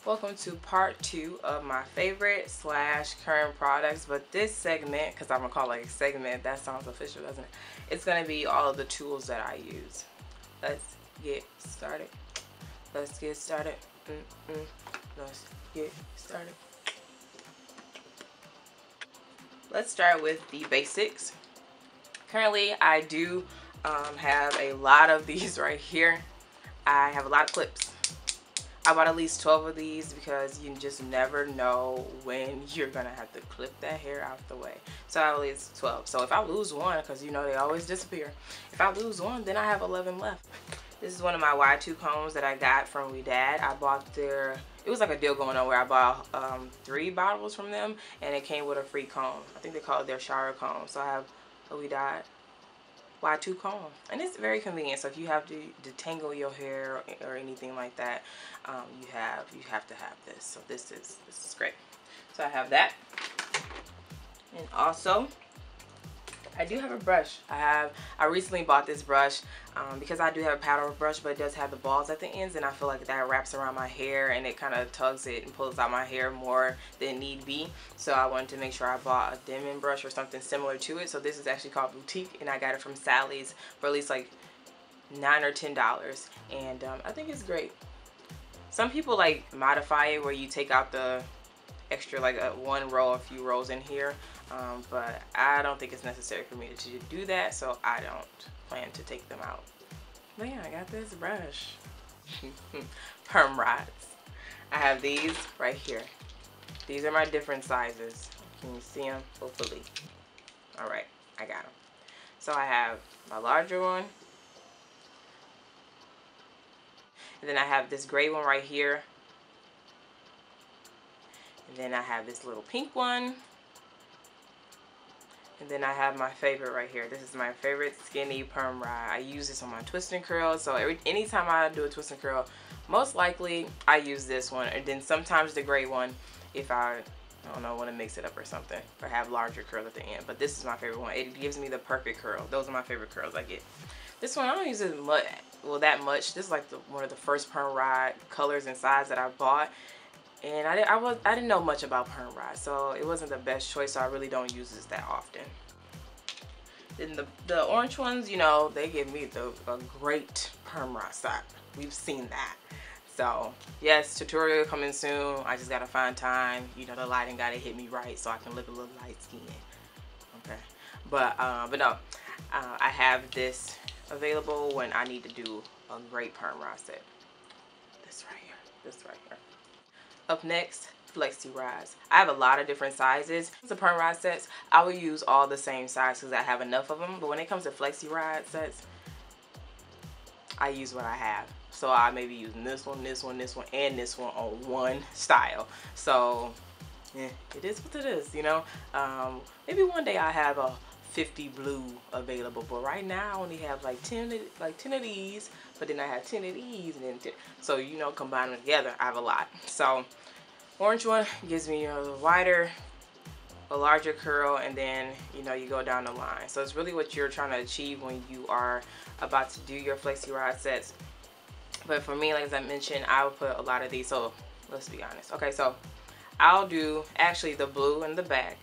Welcome to part 2 of my favorite slash current products. But this segment, because I'm gonna call it a segment, that sounds official, doesn't it? It's gonna be all of the tools that I use. Let's get started. Let's get started. Let's get started. Let's start with the basics. Currently, I do have a lot of these right here. I have a lot of clips. I bought at least 12 of these because you just never know when you're gonna have to clip that hair out the way. So I have at least 12. So if I lose one, because you know they always disappear, if I lose one, then I have 11 left. This is one of my Y2 combs that I got from WeDad. I bought their, it was like a deal going on where I bought 3 bottles from them and it came with a free comb. I think they call it their shower comb. So I have a WeDad Y2 comb, and it's very convenient. So if you have to detangle your hair or anything like that, you have to have this. So this is great. So I have that, and also I do have a brush. I recently bought this brush because I do have a paddle brush, but it does have the balls at the ends, and I feel like that wraps around my hair and it kind of tugs it and pulls out my hair more than need be. So I wanted to make sure I bought a Denman brush or something similar to it. So this is actually called Boutique, and I got it from Sally's for at least like $9 or $10, and I think it's great. Some people like modify it where you take out the extra, like one row, a few rows in here, but I don't think it's necessary for me to do that, so I don't plan to take them out. But yeah, I got this brush. Perm rods. I have these right here. These are my different sizes. Can you see them? Hopefully. Alright, I got them. So I have my larger one, and then I have this gray one right here. And then I have this little pink one. And then I have my favorite right here. This is my favorite skinny perm rod. I use this on my twist and curl. So anytime I do a twist and curl, most likely I use this one. And then sometimes the gray one if I don't know, want to mix it up or something. Or have larger curl at the end. But this is my favorite one. It gives me the perfect curl. Those are my favorite curls I get. This one I don't use it much, that much. This is like one of the first perm rod colors and size that I bought. And I didn't know much about perm rods, so it wasn't the best choice, so I really don't use this that often. Then the orange ones, you know, they give me a great perm rod style. We've seen that. So yes, tutorial coming soon. I just gotta find time. You know, the lighting gotta hit me right so I can look a little light skinned. Okay, but no, I have this available when I need to do a great perm rod set. This right here. This right here. Up next, flexi rods. I have a lot of different sizes. The perm rod sets, I will use all the same size because I have enough of them. But when it comes to flexi rod sets, I use what I have. So I may be using this one, this one, this one, and this one on one style. So yeah, it is what it is, you know. Maybe one day I have a 50 blue available, but right now I only have like 10 of these, but then I have 10 of these, and then 10. So you know, combine them together, I have a lot. So orange one gives me a wider, a larger curl, and then you know, you go down the line. So it's really what you're trying to achieve when you are about to do your flexi rod sets. But for me, like as I mentioned, I will put a lot of these. So let's be honest. Okay, so I'll do actually the blue in the back,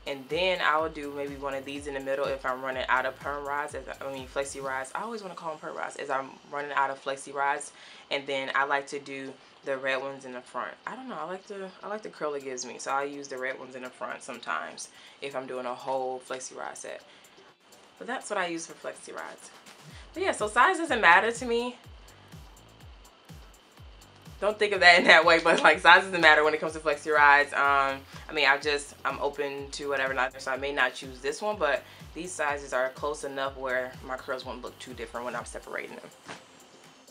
and then I will do maybe one of these in the middle if I'm running out of perm rods. Flexi rods. I always want to call them perm rods as I'm running out of flexi rods. And then I like to do the red ones in the front. I don't know. I like the curl it gives me. So I use the red ones in the front sometimes if I'm doing a whole flexi rod set. But that's what I use for flexi rods. But yeah, so size doesn't matter to me. Don't think of that in that way, but like size doesn't matter when it comes to flexi rods. I'm open to whatever, so I may not choose this one, but these sizes are close enough where my curls won't look too different when I'm separating them.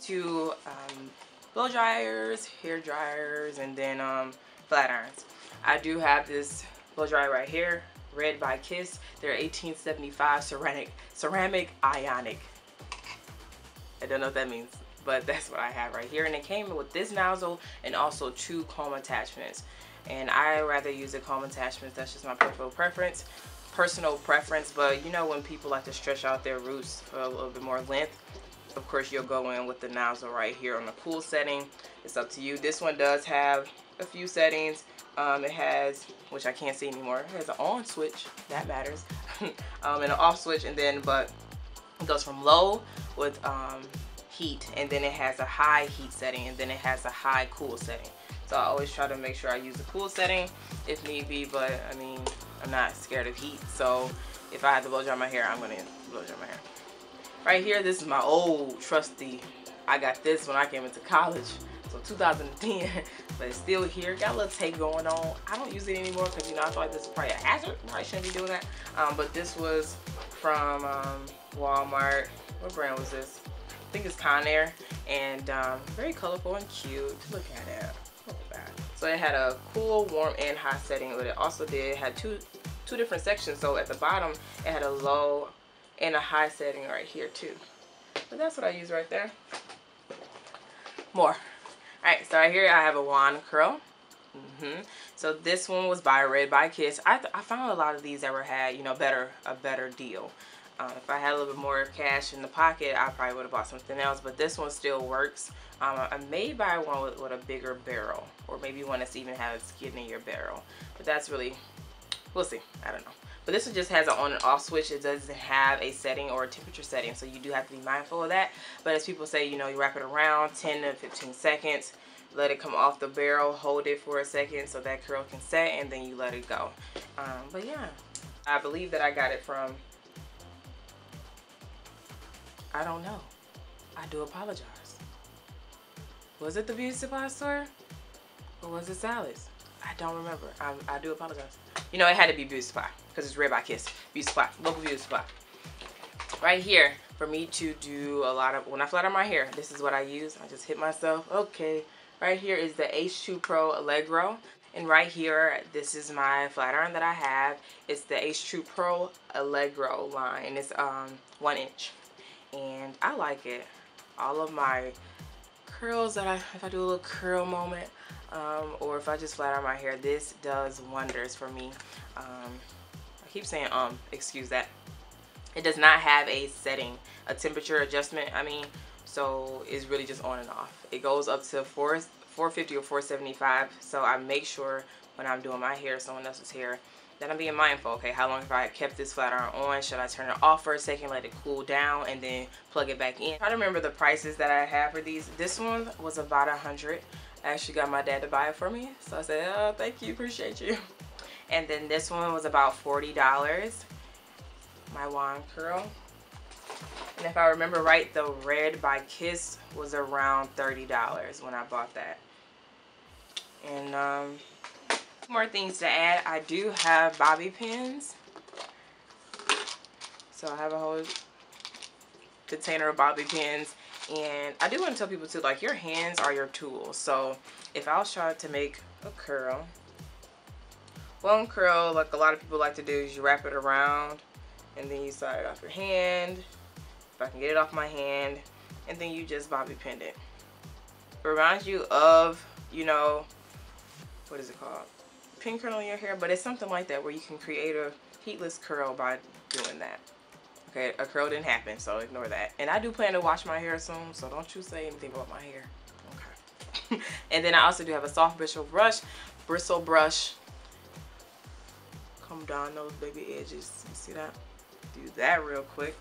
To blow dryers, hair dryers, and then flat irons. I do have this blow dryer right here, Red by Kiss. They're 1875 ceramic ionic. I don't know what that means, but that's what I have right here. And it came with this nozzle and also 2 comb attachments. And I rather use the comb attachments. That's just my personal preference. But you know, when people like to stretch out their roots for a little bit more length, of course, you'll go in with the nozzle right here on the cool setting. It's up to you. This one does have a few settings. It has, which I can't see anymore, it has an on switch, that matters, and an off switch, and then, but it goes from low with heat, and then it has a high heat setting, and then it has a high cool setting. So I always try to make sure I use the cool setting if need be, but I mean, I'm not scared of heat, so if I have to blow dry my hair, I'm gonna blow dry my hair. Right here, this is my old trusty. I got this when I came into college, so 2010, but it's still here. Got a little tape going on. I don't use it anymore because, you know, I feel like this is probably a hazard. I shouldn't be doing that. But this was from Walmart. What brand was this? I think it's Conair, and very colorful and cute. Look at it. Look at that. So it had a cool, warm, and high setting, but it also had two different sections. So at the bottom, it had a low and a high setting right here too. But that's what I use right there. More. Alright, so right here I have a wand curl. So this one was by Red by Kiss. I found a lot of these that had, you know, a better deal. If I had a little bit more cash in the pocket, I probably would have bought something else, but this one still works. I may buy one with a bigger barrel, or maybe one that's even has skin in your barrel. But that's really, we'll see. I don't know. But this one just has an on and off switch. It doesn't have a setting or a temperature setting, so you do have to be mindful of that. But as people say, you know, you wrap it around 10 to 15 seconds, let it come off the barrel, hold it for a second so that curl can set, and then you let it go. But yeah, I believe that I got it from, I don't know. I do apologize. Was it the beauty supply store? Or was it Sally's? I don't remember. I do apologize. You know, it had to be Beauty Supply because it's Red by Kiss. Beauty Supply. Local Beauty Supply. Right here, for me to do a lot of, when I flat iron my hair, this is what I use. I just hit myself. Okay. Right here is the H2 Pro Allegro. And right here, this is my flat iron that I have. It's the H2 Pro Allegro line. It's 1 inch. And I like it. All of my curls that if I do a little curl moment, or if I just flat iron my hair, this does wonders for me. I keep saying excuse that. It does not have a setting, a temperature adjustment, I mean, so it's really just on and off. It goes up to 450 or 475, so I make sure when I'm doing my hair, someone else's hair, that I'm being mindful. Okay, how long have I kept this flat iron on? Should I turn it off for a second, let it cool down, and then plug it back in? Try to remember the prices that I have for these. This one was about $100. I actually got my dad to buy it for me, so I said, oh, thank you, appreciate you. And then this one was about $40, my wand curl. And if I remember right, the Red by Kiss was around $30 when I bought that. And more things to add. I do have bobby pins. So I have a whole container of bobby pins. And I do want to tell people too, like, your hands are your tools. So if I was trying to make a curl, one curl, like a lot of people like to do, is you wrap it around and then you slide it off your hand. If I can get it off my hand, and then you just bobby pin it. It reminds you of, you know, what is it called? Pin curling your hair, but it's something like that where you can create a heatless curl by doing that. Okay, a curl didn't happen, so ignore that. And I do plan to wash my hair soon, so don't you say anything about my hair. Okay. And then I also do have a soft bristle brush. Come down those baby edges. You see that? Do that real quick.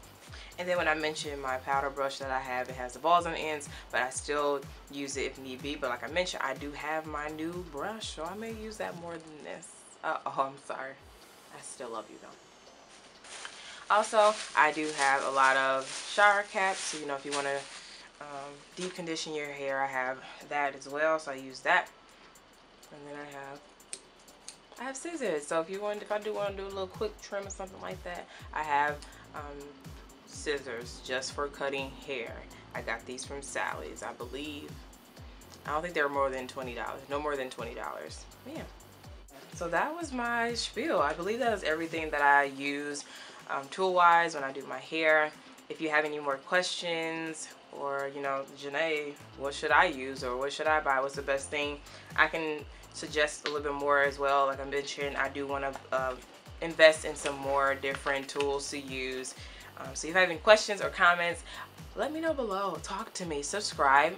And then when I mentioned my powder brush that I have, it has the balls on the ends, but I still use it if need be. But like I mentioned, I do have my new brush, so I may use that more than this. Oh, I'm sorry. I still love you though. Also, I do have a lot of shower caps, so you know, if you want to deep condition your hair, I have that as well, so I use that. And then I have scissors, so if I do want to do a little quick trim or something like that, I have scissors just for cutting hair. I got these from Sally's, I believe. I don't think they were more than $20. No more than $20. Yeah. So that was my spiel. I believe that is everything that I use tool-wise when I do my hair. If you have any more questions, or, you know, Janae, what should I use, or what should I buy? What's the best thing? I can suggest a little bit more as well. Like I mentioned, I do want to invest in some more different tools to use. So if you have any questions or comments, let me know below. Talk to me. Subscribe.